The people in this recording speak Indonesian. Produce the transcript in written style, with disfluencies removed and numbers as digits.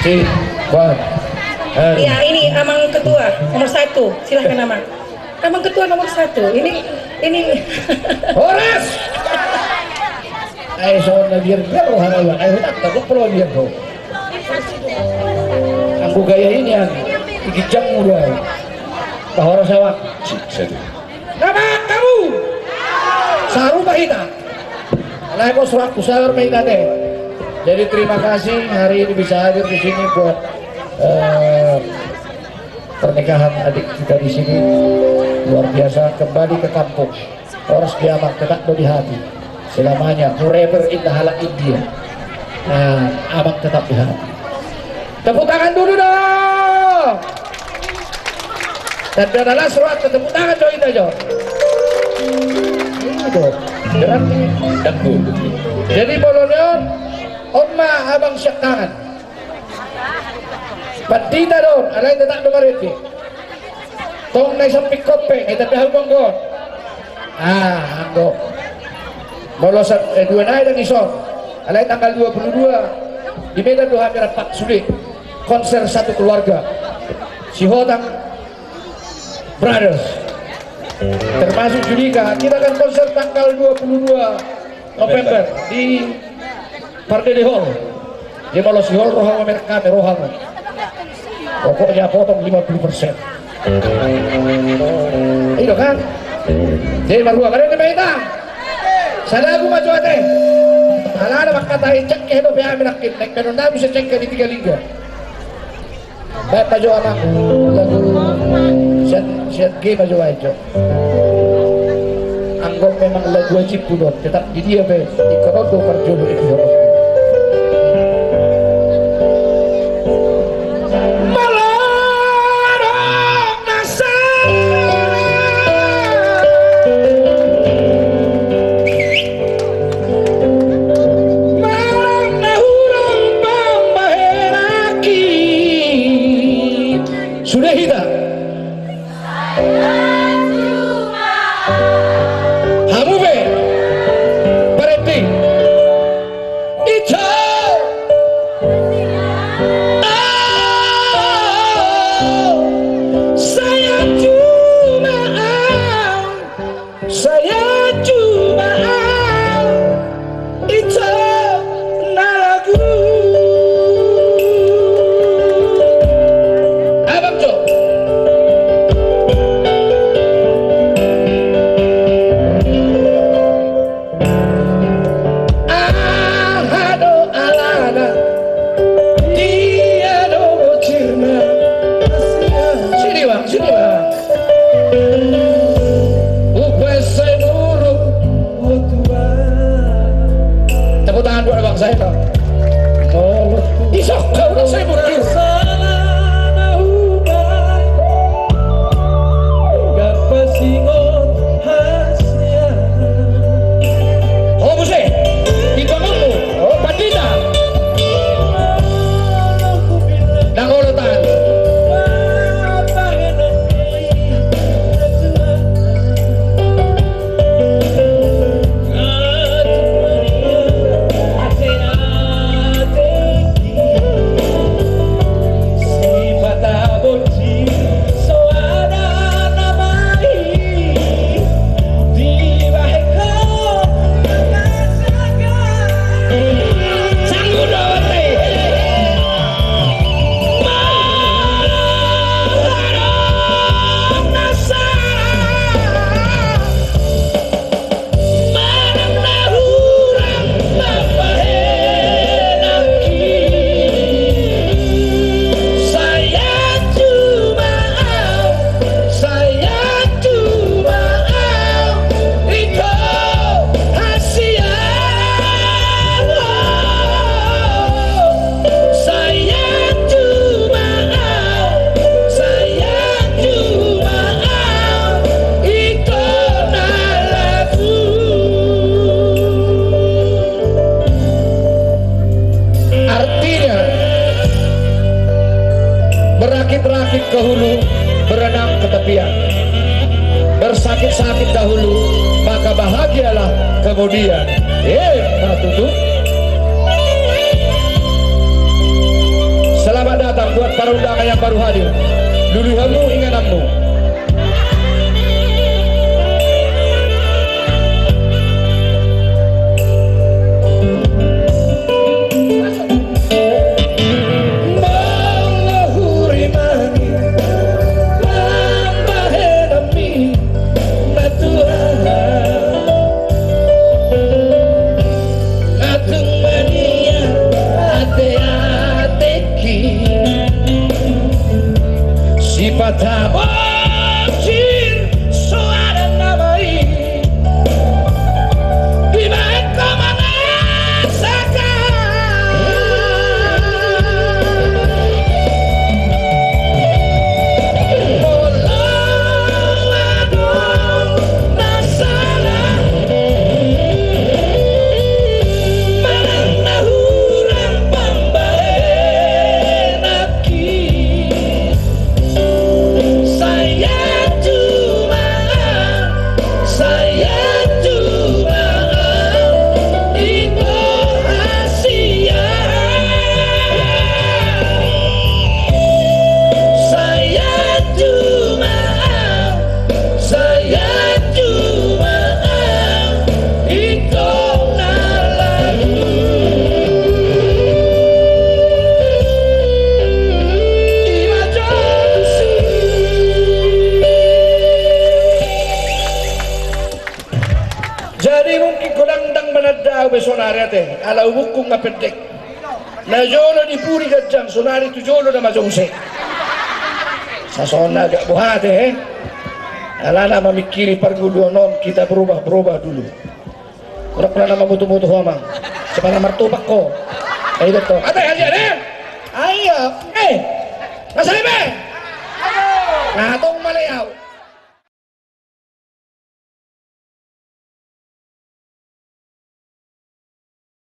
Si, buat. Ya, ini Amang Ketua nomor 1. Silahkan Amang. Amang Ketua nomor 1. Ini. Horas. Ayo soalnya biar garo harapan. Ayo tak perlu biar kau. Aku gaya ini yang digijang muda. Bahwa sawak. Nama kamu. Saru Mahita. Nah, aku surat besar Mahita deh. Jadi terima kasih hari ini bisa hadir di sini buat pernikahan adik kita di sini. Luar biasa, kembali ke kampung. Horas Biamak tetap di hati selamanya, forever in the halak India. Nah, abang tetap di hati. Tepuk tangan dulu dong. Dan adalah surat tepuk tangan dong itu Jo. Itu gerak nih. Jadi Bolonion, Oma abang siap tangan. Patita dong, ada yang tetap dengar itu. Tong naik sampai kope, kita dah bangkot. Anggo. Bolosan 2 naik dan isong. Alai tanggal 22 di Medan Doha Merah Pak Sulit. Konser satu keluarga. Si Hotang Brothers. Termasuk Judika. Kita akan konser tanggal 22 November di Pardede Hall. Di Malosi Hall Rohama Merah Kame Rohama. Pokoknya potong 50%. Itu kan? Jadi marua kalian di Medan. Sana aku maju ate. Ala ada makata cek ke do biar menakin nek pero na bisa cek ke di 3 liga. Baik maju anak lagu siat game maju aja. Anggap memang lagu wajib pudot tetap di dia be di kododo perjodo itu. Sudah kita kamu be berhenti itu saya cuma itu lagu saya tak isok kau saya mundur oh musik itu kamu oh Pandita dan olotan berakit-rakit ke hulu, berenang ke tepian. Bersakit-sakit dahulu, maka bahagialah kemudian. Tutup. buat para undangan yang baru hadir. Luluhamu ingananmu. Sipata bocil suara namai di mana jadi mungkin kodang-dang manadaw be sonari ate ala hukum nga pendek na jolo di puri gajang sonari tu jolo na majongse sa sona gak buhate ala na mamikiri pargulo non kita berubah dulu kurang na mamutu-mutu homang sepala martubak ko ay dito ate aja ne ayo masalime atong malayaw